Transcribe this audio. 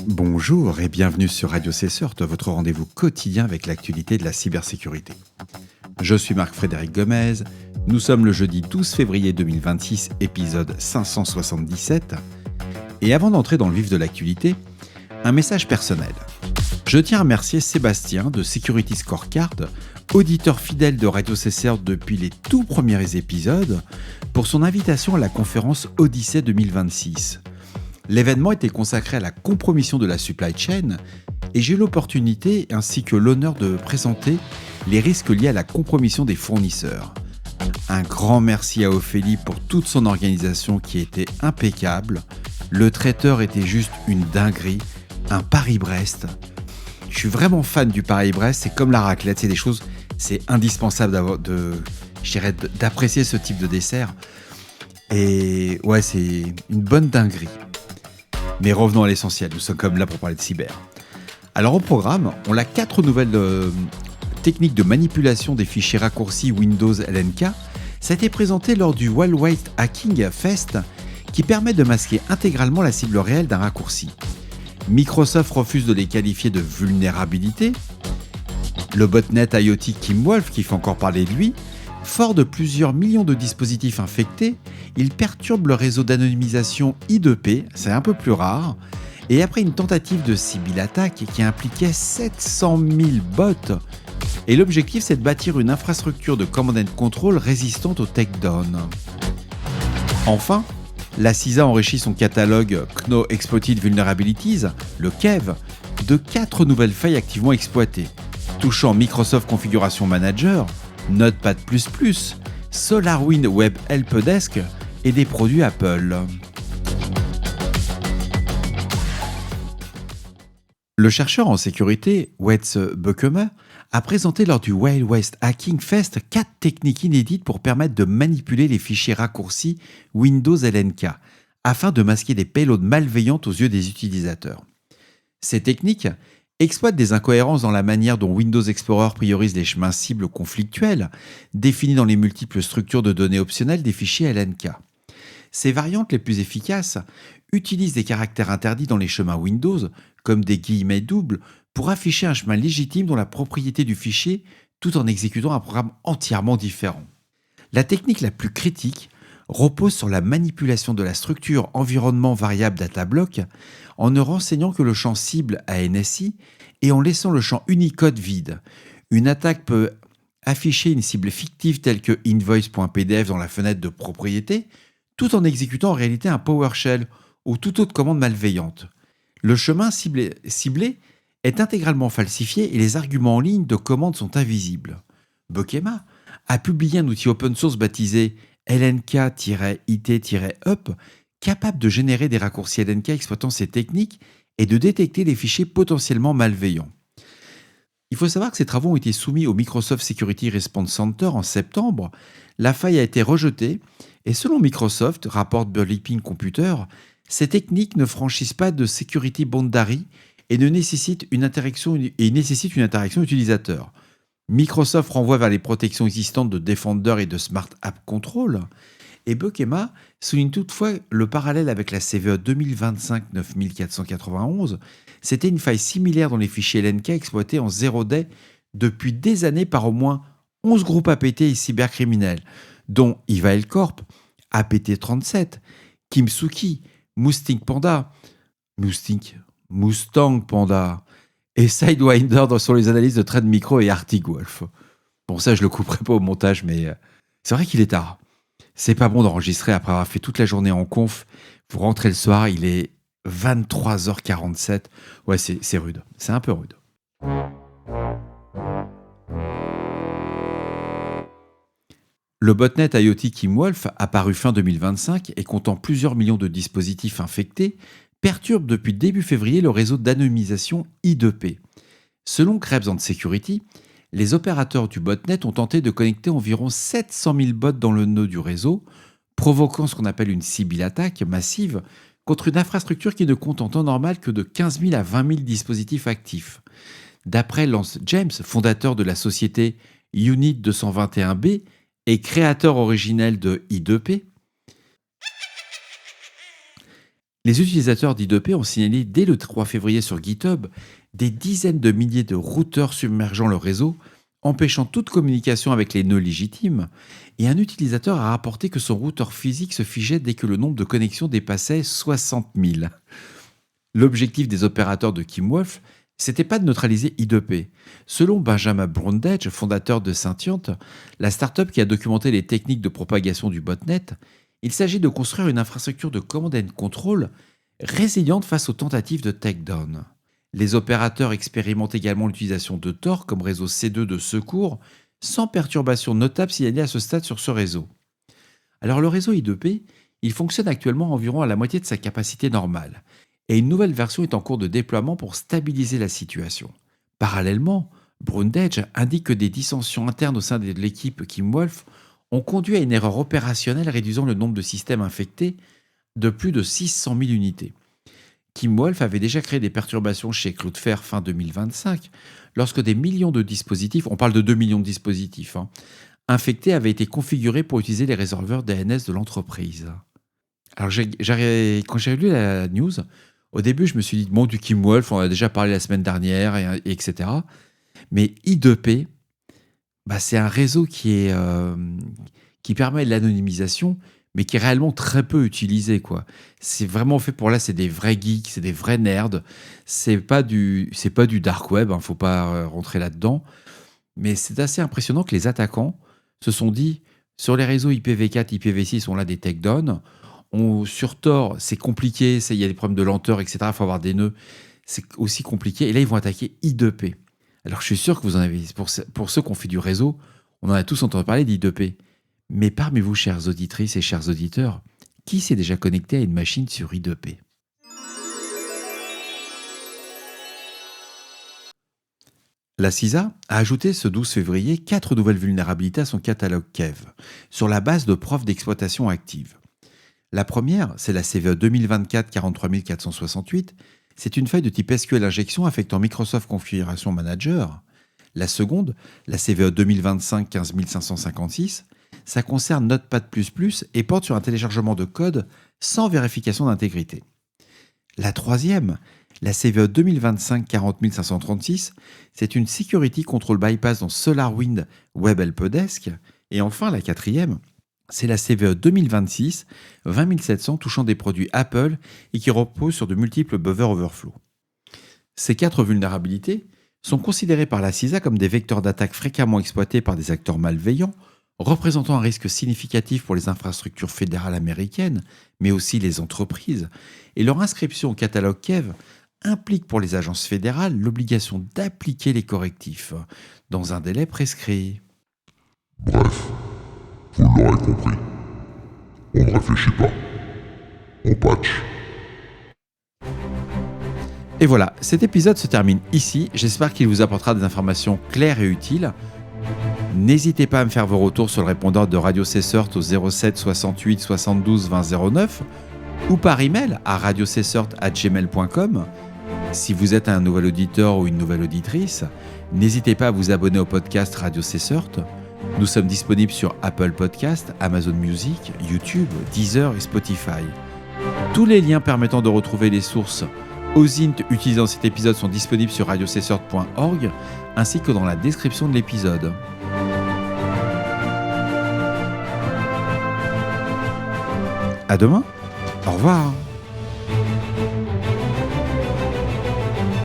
Bonjour et bienvenue sur Radio Cesseur, votre rendez-vous quotidien avec l'actualité de la cybersécurité. Je suis Marc-Frédéric Gomez, nous sommes le jeudi 12 février 2026, épisode 577. Et avant d'entrer dans le vif de l'actualité, un message personnel. Je tiens à remercier Sébastien de Security Scorecard, auditeur fidèle de Radio Cesseur depuis les tout premiers épisodes, pour son invitation à la conférence Odyssée 2026. L'événement était consacré à la compromission de la supply chain et j'ai eu l'opportunité ainsi que l'honneur de présenter les risques liés à la compromission des fournisseurs. Un grand merci à Ophélie pour toute son organisation qui était impeccable. Le traiteur était juste une dinguerie, un Paris-Brest. Je suis vraiment fan du Paris-Brest, c'est comme la raclette, c'est des choses, c'est indispensable d'apprécier ce type de dessert. Et ouais, c'est une bonne dinguerie. Mais revenons à l'essentiel, nous sommes comme là pour parler de cyber. Alors au programme, on a 4 nouvelles techniques de manipulation des fichiers raccourcis Windows LNK. Ça a été présenté lors du Wild West Hacking Fest qui permet de masquer intégralement la cible réelle d'un raccourci. Microsoft refuse de les qualifier de vulnérabilité. Le botnet IoT Kimwolf, qui fait encore parler de lui, fort de plusieurs millions de dispositifs infectés, il perturbe le réseau d'anonymisation I2P, c'est un peu plus rare, et après une tentative de cyberattaque qui impliquait 700 000 bots, et l'objectif c'est de bâtir une infrastructure de command and control résistante au takedown. Enfin, la CISA enrichit son catalogue Kno Exploited Vulnerabilities, le KEV, de 4 nouvelles failles activement exploitées, touchant Microsoft Configuration Manager, Notepad++, SolarWinds Web Helpdesk et des produits Apple. Le chercheur en sécurité, Wes Buckema, a présenté lors du Wild West Hacking Fest 4 techniques inédites pour permettre de manipuler les fichiers raccourcis Windows LNK, afin de masquer des payloads malveillantes aux yeux des utilisateurs. Ces techniques exploitent des incohérences dans la manière dont Windows Explorer priorise les chemins cibles conflictuels, définis dans les multiples structures de données optionnelles des fichiers LNK. Ces variantes les plus efficaces utilisent des caractères interdits dans les chemins Windows, comme des guillemets doubles, pour afficher un chemin légitime dans la propriété du fichier, tout en exécutant un programme entièrement différent. La technique la plus critique repose sur la manipulation de la structure environnement variable datablock en ne renseignant que le champ cible à NSI et en laissant le champ Unicode vide. Une attaque peut afficher une cible fictive telle que invoice.pdf dans la fenêtre de propriété, tout en exécutant en réalité un PowerShell ou toute autre commande malveillante. Le chemin ciblé est intégralement falsifié et les arguments en ligne de commande sont invisibles. Buckema a publié un outil open source baptisé LNK-IT-up, capable de générer des raccourcis LNK exploitant ces techniques et de détecter les fichiers potentiellement malveillants. Il faut savoir que ces travaux ont été soumis au Microsoft Security Response Center en septembre. La faille a été rejetée et selon Microsoft, rapporte Burleeping Computer, ces techniques ne franchissent pas de security boundary et nécessitent une interaction utilisateur. Microsoft renvoie vers les protections existantes de Defender et de Smart App Control, et Buckema souligne toutefois le parallèle avec la CVE 2025-9491. C'était une faille similaire dans les fichiers LNK exploités en 0-day depuis des années par au moins 11 groupes APT et cybercriminels, dont Ivael Corp, APT37, Kimsuki, Mustang Panda, et Sidewinder sur les analyses de Trade Micro et Arctic Wolf. Bon, ça, je le couperai pas au montage, mais c'est vrai qu'il est tard. C'est pas bon d'enregistrer après avoir fait toute la journée en conf. Vous rentrez le soir, il est 23h47. Ouais, c'est rude. C'est un peu rude. Le botnet IoT Kimwolf, apparu fin 2025 et comptant plusieurs millions de dispositifs infectés, perturbe depuis début février le réseau d'anonymisation I2P. Selon Krebs and Security, les opérateurs du botnet ont tenté de connecter environ 700 000 bots dans le nœud du réseau, provoquant ce qu'on appelle une cyberattaque massive contre une infrastructure qui ne compte en temps normal que de 15 000 à 20 000 dispositifs actifs. D'après Lance James, fondateur de la société Unit 221B et créateur originel de I2P, Les utilisateurs d'I2P ont signalé dès le 3 février sur GitHub des dizaines de milliers de routeurs submergeant le réseau, empêchant toute communication avec les nœuds légitimes, et un utilisateur a rapporté que son routeur physique se figeait dès que le nombre de connexions dépassait 60 000. L'objectif des opérateurs de Kim Wolf, c'était pas de neutraliser I2P. Selon Benjamin Brundage, fondateur de Sentient, la startup qui a documenté les techniques de propagation du botnet, il s'agit de construire une infrastructure de command and control résiliente face aux tentatives de takedown. Les opérateurs expérimentent également l'utilisation de Tor comme réseau C2 de secours, sans perturbation notable signalée à ce stade sur ce réseau. Alors le réseau I2P, il fonctionne actuellement environ à la moitié de sa capacité normale, et une nouvelle version est en cours de déploiement pour stabiliser la situation. Parallèlement, Brundage indique que des dissensions internes au sein de l'équipe Kim Wolf ont conduit à une erreur opérationnelle réduisant le nombre de systèmes infectés de plus de 600 000 unités. Kim Wolf avait déjà créé des perturbations chez Cloudflare fin 2025, lorsque des millions de dispositifs, on parle de 2 millions de dispositifs, infectés avaient été configurés pour utiliser les résolveurs DNS de l'entreprise. Alors quand j'ai lu la news, au début je me suis dit, bon, du Kim Wolf, on en a déjà parlé la semaine dernière, etc. Mais I2P, c'est un réseau qui permet l'anonymisation, mais qui est réellement très peu utilisé, quoi. C'est vraiment fait pour là, c'est des vrais geeks, c'est des vrais nerds. C'est pas du dark web, faut pas rentrer là-dedans. Mais c'est assez impressionnant que les attaquants se sont dit, sur les réseaux IPv4, IPv6, on a des takedowns. Sur Tor, c'est compliqué, il y a des problèmes de lenteur, etc. Il faut avoir des nœuds, c'est aussi compliqué. Et là, ils vont attaquer I2P. Alors, je suis sûr que vous en avez, pour ceux qui ont fait du réseau, on en a tous entendu parler d'I2P. Mais parmi vous, chères auditrices et chers auditeurs, qui s'est déjà connecté à une machine sur I2P ? La CISA a ajouté ce 12 février 4 nouvelles vulnérabilités à son catalogue Kev, sur la base de preuves d'exploitation actives. La première, c'est la CVE 2024-43468. C'est une faille de type SQL injection affectant Microsoft Configuration Manager. La seconde, la CVE 2025-15556, ça concerne Notepad++ et porte sur un téléchargement de code sans vérification d'intégrité. La troisième, la CVE 2025-40536, c'est une Security Control Bypass dans SolarWinds Web Helpdesk. Et enfin, la quatrième, c'est la CVE 2026-20700 touchant des produits Apple et qui repose sur de multiples buffer overflow. Ces 4 vulnérabilités sont considérées par la CISA comme des vecteurs d'attaque fréquemment exploités par des acteurs malveillants, représentant un risque significatif pour les infrastructures fédérales américaines, mais aussi les entreprises, et leur inscription au catalogue Kev implique pour les agences fédérales l'obligation d'appliquer les correctifs dans un délai prescrit. Bref, vous l'aurez compris. On ne réfléchit pas. On patch. Et voilà, cet épisode se termine ici. J'espère qu'il vous apportera des informations claires et utiles. N'hésitez pas à me faire vos retours sur le répondeur de Radio Cessert au 07 68 72 20 09 ou par email à radiocessert@gmail.com. Si vous êtes un nouvel auditeur ou une nouvelle auditrice, n'hésitez pas à vous abonner au podcast Radio Cessert. Nous sommes disponibles sur Apple Podcast, Amazon Music, YouTube, Deezer et Spotify. Tous les liens permettant de retrouver les sources OSINT utilisées dans cet épisode sont disponibles sur radiocessert.org ainsi que dans la description de l'épisode. À demain. Au revoir.